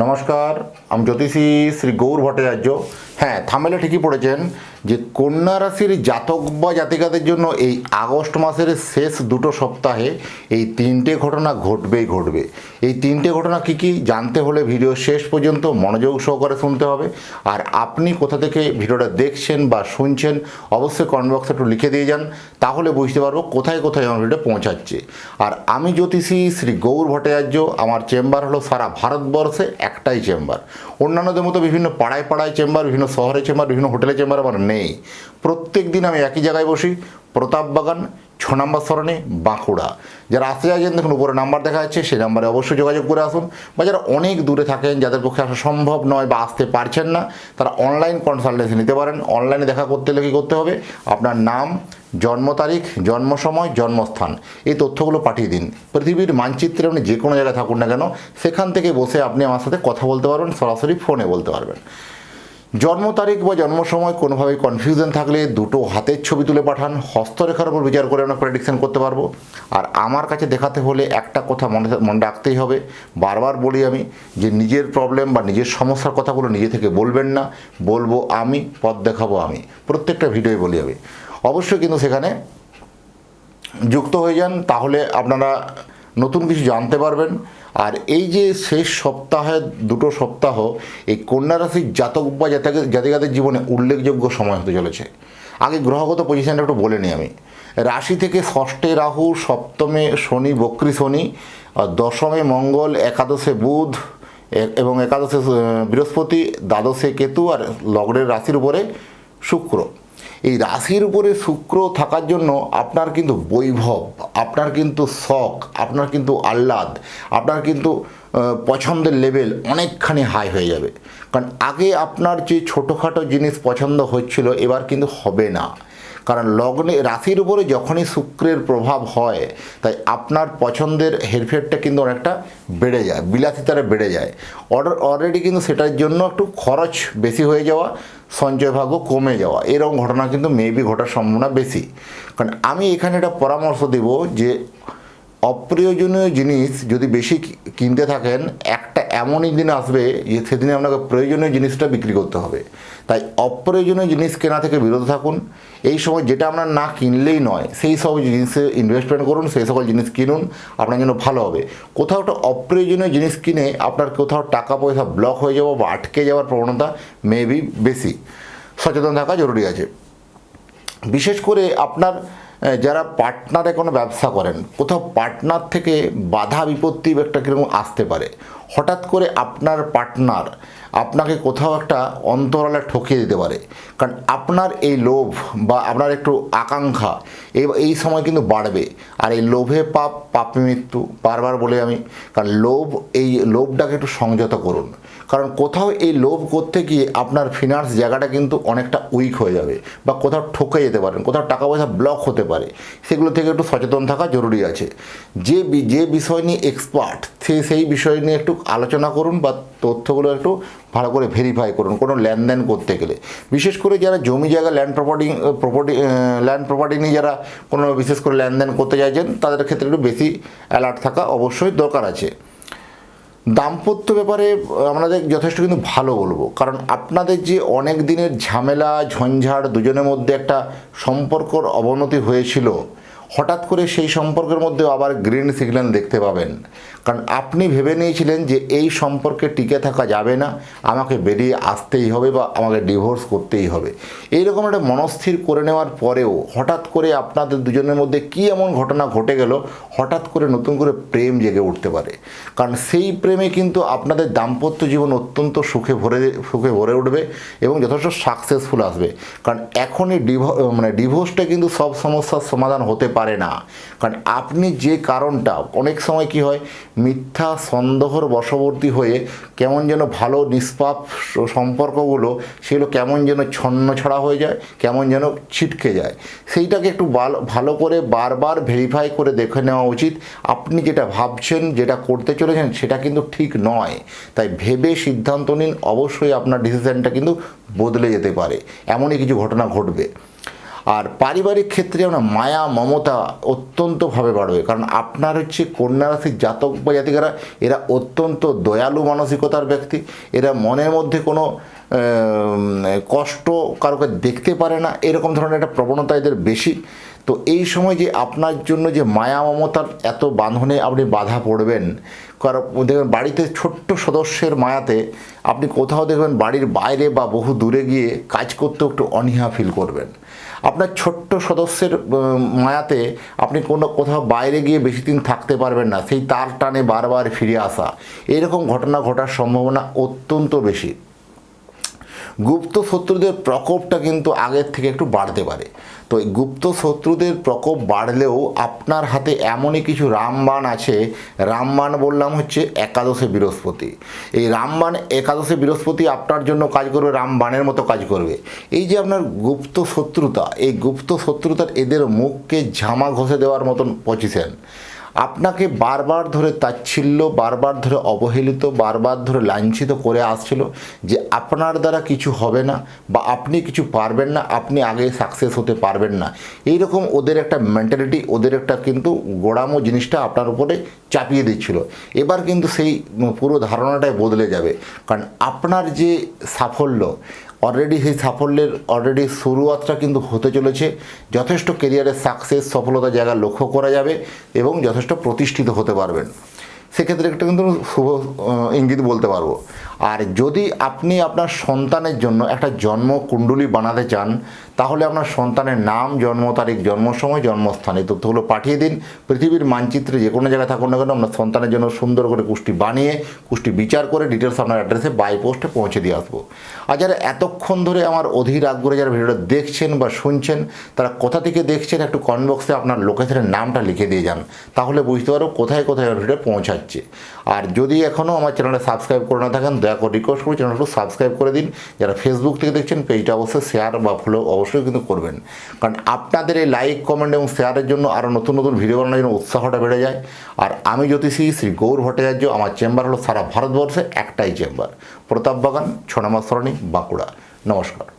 নমস্কার, আমি জ্যোতিষী শ্রী গৌর ভট্টাচার্য। হ্যাঁ, থামেলে ঠিকই পড়েছেন যে কন্যা রাশির জাতক বা জাতিকাদের জন্য এই আগস্ট মাসের শেষ দুটো সপ্তাহে এই তিনটে ঘটনা ঘটবেই ঘটবে। এই তিনটে ঘটনা কী কী জানতে হলে ভিডিও শেষ পর্যন্ত মনোযোগ সহকারে শুনতে হবে। আর আপনি কোথা থেকে ভিডিওটা দেখছেন বা শুনছেন অবশ্যই কমেন্ট বক্সে একটু লিখে দিয়ে যান, তাহলে বুঝতে পারবো কোথায় কোথায় আমার ভিডিও পৌঁছাচ্ছে। আর আমি জ্যোতিষী শ্রী গৌর ভট্টাচার্য, আমার চেম্বার হলো সারা ভারতবর্ষে একটাই চেম্বার। অন্যান্যদের মতো বিভিন্ন পাড়ায় পাড়ায় চেম্বার, বিভিন্ন শহরে চেম্বার, বিভিন্ন হোটেলে চেম্বার আমার নেই। প্রত্যেক দিন আমি একই জায়গায় বসি, প্রতাপবাগান 6 নম্বর সরণি, বাঁকুড়া। যারা আসতে চাইছেন দেখুন উপরে নাম্বার দেখা যাচ্ছে, সেই নাম্বারে অবশ্যই যোগাযোগ করে আসুন। বা যারা অনেক দূরে থাকেন, যাদের পক্ষে আসা সম্ভব নয় বা আসতে পারছেন না, তারা অনলাইন কনসালটেন্সি নিতে পারেন। অনলাইনে দেখা করতে হলে কী করতে হবে, আপনার নাম, জন্ম তারিখ, জন্ম সময়, জন্মস্থান এই তথ্যগুলো পাঠিয়ে দিন। পৃথিবীর মানচিত্রে আপনি যে কোনো জায়গায় থাকুন না কেন, সেখান থেকে বসে আপনি আমার সাথে কথা বলতে পারবেন, সরাসরি ফোনে বলতে পারবেন। জন্ম তারিখ বা জন্ম সময় কোনোভাবে কনফিউশন থাকলে দুটো হাতের ছবি তুলে পাঠান, হস্তরেখার উপর বিচার করে আমরা প্রেডিকশন করতে পারবো। আর আমার কাছে দেখাতে হলে একটা কথা মনে রাখতেই হবে, বারবার বলি আমি, যে নিজের প্রবলেম বা নিজের সমস্যার কথাগুলো নিজে থেকে বলবেন না, বলবো আমি, পথ দেখাবো আমি, প্রত্যেকটা ভিডিওই বলি আমি। অবশ্যই কিন্তু সেখানে যুক্ত হয়ে যান, তাহলে আপনারা নতুন কিছু জানতে পারবেন। আর এই যে শেষ সপ্তাহে দুটো সপ্তাহ এই কন্যা রাশির জাতক বা জাতিকাদের জীবনে উল্লেখযোগ্য সময় হতে চলেছে। আগে গ্রহগত পজিশনটা একটু বলে নিই আমি। রাশি থেকে ষষ্ঠে রাহু, সপ্তমে শনি বক্রী শনি, দশমে মঙ্গল, একাদশে বুধ এবং একাদশে বৃহস্পতি, দ্বাদশে কেতু, আর লগ্নের রাশির উপরে শুক্র। এই রাশির উপরে শুক্র থাকার জন্য আপনার কিন্তু বৈভব, আপনার কিন্তু শখ, আপনার কিন্তু আহ্লাদ, আপনার কিন্তু পছন্দের লেভেল অনেকখানি হাই হয়ে যাবে। কারণ আগে আপনার যে ছোটোখাটো জিনিস পছন্দ হচ্ছিল, এবার কিন্তু হবে না। কারণ লগ্নে রাশির উপরে যখনই শুক্রের প্রভাব হয়, তাই আপনার পছন্দের হেরফেরটা কিন্তু অনেকটা বেড়ে যায়, বিলাসিতাটা বেড়ে যায়। অলরেডি কিন্তু সেটার জন্য একটু খরচ বেশি হয়ে যাওয়া, সঞ্চয় ভাগ্য কমে যাওয়া, এরকম ঘটনা কিন্তু মেবি ঘটার সম্ভাবনা বেশি। কারণ আমি এখানে একটা পরামর্শ দেব যে অপ্রয়োজনীয় জিনিস যদি বেশি কিনতে থাকেন, একটা এমনই দিন আসবে যে সেদিনে আপনাকে প্রয়োজনীয় জিনিসটা বিক্রি করতে হবে। তাই অপ্রয়োজনীয় জিনিস কেনা থেকে বিরত থাকুন। এই সময় যেটা আপনার না কিনলেই নয়, সেই সব জিনিসে ইনভেস্টমেন্ট করুন, সেই সকল জিনিস কিনুন, আপনার জন্য ভালো হবে। কোথাও একটা অপ্রয়োজনীয় জিনিস কিনে আপনার কোথাও টাকা পয়সা ব্লক হয়ে যাওয়া বা আটকে যাওয়ার প্রবণতা মেবি বেশি। সচেতন থাকা জরুরি আছে। বিশেষ করে আপনার যারা পার্টনারে কোনো ব্যবসা করেন, কোথাও পার্টনার থেকে বাধা বিপত্তি একটা কীরকম আসতে পারে। হঠাৎ করে আপনার পার্টনার আপনাকে কোথাও একটা অন্তরালে ঠকিয়ে দিতে পারে। কারণ আপনার এই লোভ বা আপনার একটু আকাঙ্ক্ষা এই সময় কিন্তু বাড়বে। আর এই লোভে পাপ, পাপে মৃত্যু, বারবার বলে আমি। কারণ এই লোভটাকে একটু সংযত করুন। কারণ কোথাও এই লোভ করতে গিয়ে আপনার ফিনান্স জায়গাটা কিন্তু অনেকটা উইক হয়ে যাবে, বা কোথাও ঠকে যেতে পারেন, কোথাও টাকা পয়সা ব্লক হতে পারে। সেগুলো থেকে একটু সচেতন থাকা জরুরি আছে। যে বিষয় নিয়ে এক্সপার্ট, সেই বিষয় নিয়ে একটু আলোচনা করুন বা তথ্যগুলো একটু ভালো করে ভেরিফাই করুন কোনো লেনদেন করতে গেলে। বিশেষ করে যারা জমি জায়গা ল্যান্ড প্রপার্টি নিয়ে যারা কোনো বিশেষ করে লেনদেন করতে চাইছেন, তাদের ক্ষেত্রে একটু বেশি অ্যালার্ট থাকা অবশ্যই দরকার আছে। দাম্পত্য ব্যাপারে আপনাদের যথেষ্ট কিন্তু ভালো বলবো, কারণ আপনাদের যে অনেক দিনের ঝামেলা ঝঞ্ঝাট, দুজনের মধ্যে একটা সম্পর্কর অবনতি হয়েছিল, হঠাৎ করে সেই সম্পর্কের মধ্যে আবার গ্রিন সিগন্যাল দেখতে পাবেন। কারণ আপনি ভেবে নিয়েছিলেন যে এই সম্পর্কে টিকে থাকা যাবে না, আমাকে বেরিয়ে আসতেই হবে বা আমাকে ডিভোর্স করতেই হবে। এইরকম একটা মনস্থির করে নেওয়ার পরেও হঠাৎ করে আপনাদের দুজনের মধ্যে কী এমন ঘটনা ঘটে গেল, হঠাৎ করে নতুন করে প্রেম জেগে উঠতে পারে। কারণ সেই প্রেমে কিন্তু আপনাদের দাম্পত্য জীবন অত্যন্ত সুখে ভরে উঠবে এবং যথেষ্ট সাকসেসফুল আসবে। কারণ এখনই ডিভোর্সটা কিন্তু সব সমস্যার সমাধান হতে পারে না। কারণ আপনি যে কারণটা, অনেক সময় কি হয়, মিথ্যা সন্দেহর বশবর্তী হয়ে কেমন যেন ভালো নিষ্পাপ সম্পর্কগুলো সেগুলো কেমন যেন ছন্নছাড়া হয়ে যায়, কেমন যেন ছিটকে যায়। সেইটাকে একটু ভালো করে বারবার ভেরিফাই করে দেখে নেওয়া উচিত। আপনি যেটা ভাবছেন, যেটা করতে চলেছেন, সেটা কিন্তু ঠিক নয়। তাই ভেবে সিদ্ধান্ত নিন, অবশ্যই আপনার ডিসিশনটা কিন্তু বদলে যেতে পারে, এমনই কিছু ঘটনা ঘটবে। আর পারিবারিক ক্ষেত্রে আমরা মায়া মমতা অত্যন্তভাবে বাড়বে, কারণ আপনার হচ্ছে কন্যা রাশির জাতক বা জাতিকারা এরা অত্যন্ত দয়ালু মানসিকতার ব্যক্তি। এরা মনের মধ্যে কোনো কষ্ট কারোকে দেখতে পারে না, এরকম ধরনের একটা প্রবণতা এদের বেশি। তো এই সময় যে আপনার জন্য যে মায়া মমতার এত বাঁধনে আপনি বাধা পড়বেন, কারণ দেখবেন বাড়িতে ছোট্ট সদস্যের মায়াতে আপনি কোথাও দেখবেন বাড়ির বাইরে বা বহু দূরে গিয়ে কাজ করতেও একটু অনীহা ফিল করবেন। আপনার ছোট্ট সদস্যের মায়াতে আপনি কোথাও বাইরে গিয়ে বেশি দিন থাকতে পারবেন না, সেই তার টানে বারবার ফিরে আসা, এরকম ঘটনা ঘটার সম্ভাবনা অত্যন্ত বেশি। গুপ্ত শত্রুদের প্রকোপটা কিন্তু আগের থেকে একটু বাড়তে পারে। তো এই গুপ্ত শত্রুদের প্রকোপ বাড়লেও আপনার হাতে এমনই কিছু রামবাণ আছে। রামবাণ বললাম হচ্ছে একাদশে বৃহস্পতি। এই রামবাণ একাদশে বৃহস্পতি আপনার জন্য কাজ করবে, রামবাণের মতো কাজ করবে। এই যে আপনার গুপ্ত শত্রুতা, এই গুপ্ত শত্রুতার এদের মুখকে ঝামা ঘষে দেওয়ার মতন পজিশন। আপনাকে বারবার ধরে তাচ্ছিল্য, বারবার ধরে অবহেলিত, বারবার ধরে লাঞ্ছিত করে আসছিল যে আপনার দ্বারা কিছু হবে না বা আপনি কিছু পারবেন না, আপনি আগে সাকসেস হতে পারবেন না। এইরকম ওদের একটা মেন্টালিটি, ওদের একটা কিন্তু গোড়ামো জিনিসটা আপনার উপরে চাপিয়ে দিচ্ছিল। এবার কিন্তু সেই পুরো ধারণাটাই বদলে যাবে, কারণ আপনার যে সাফল্য অলরেডি, সেই সাফল্যের অলরেডি শুরুয়াতটা কিন্তু হতে চলেছে। যথেষ্ট কেরিয়ারের সাকসেস সফলতার জায়গা লক্ষ্য করা যাবে এবং যথেষ্ট প্রতিষ্ঠিত হতে পারবেন। সেক্ষেত্রে একটা কিন্তু শুভ ইঙ্গিত বলতে পারবো। আর যদি আপনি আপনার সন্তানের জন্য একটা জন্ম কুণ্ডলী বানাতে চান, তাহলে আপনার সন্তানের নাম, জন্ম তারিখ, জন্ম সময়, জন্মস্থান এই তথ্যগুলো পাঠিয়ে দিন। পৃথিবীর মানচিত্রে যে কোনো জায়গায় থাকুন না কেন, আপনার সন্তানের জন্য সুন্দর করে কুষ্টি বানিয়ে, কুষ্টি বিচার করে ডিটেলস আপনার অ্যাড্রেসে বাই পোস্টে পৌঁছে দিয়ে আসবো। আর যারা এতক্ষণ ধরে আমার অধীর আগ্রহে যারা ভিডিওটা দেখছেন বা শুনছেন, তারা কোথা থেকে দেখছেন একটু কমেন্ট বক্সে আপনার লোকেশনের নামটা লিখে দিয়ে যান, তাহলে বুঝতে পারবো কোথায় কোথায় ভিডিও পৌঁছাচ্ছে। আর যদি এখনও আমার চ্যানেলে সাবস্ক্রাইব করে না থাকেন, দয়া করে রিকোয়েস্ট করি চ্যানেলটা একটু সাবস্ক্রাইব করে দিন। যারা ফেসবুক থেকে দেখছেন পেজটা অবশ্যই শেয়ার বা ফলো অবশ্যই কিন্তু করবেন, কারণ আপনাদের এই লাইক, কমেন্ট এবং শেয়ারের জন্য আরও নতুন নতুন ভিডিও বানানোর জন্য উৎসাহটা বেড়ে যায়। আর আমি জ্যোতিষী শ্রী গৌর ভট্টাচার্য, আমার চেম্বার হলো সারা ভারতবর্ষে একটাই চেম্বার, প্রতাপবাগান, 6 নম্বর সরণি, বাঁকুড়া। নমস্কার।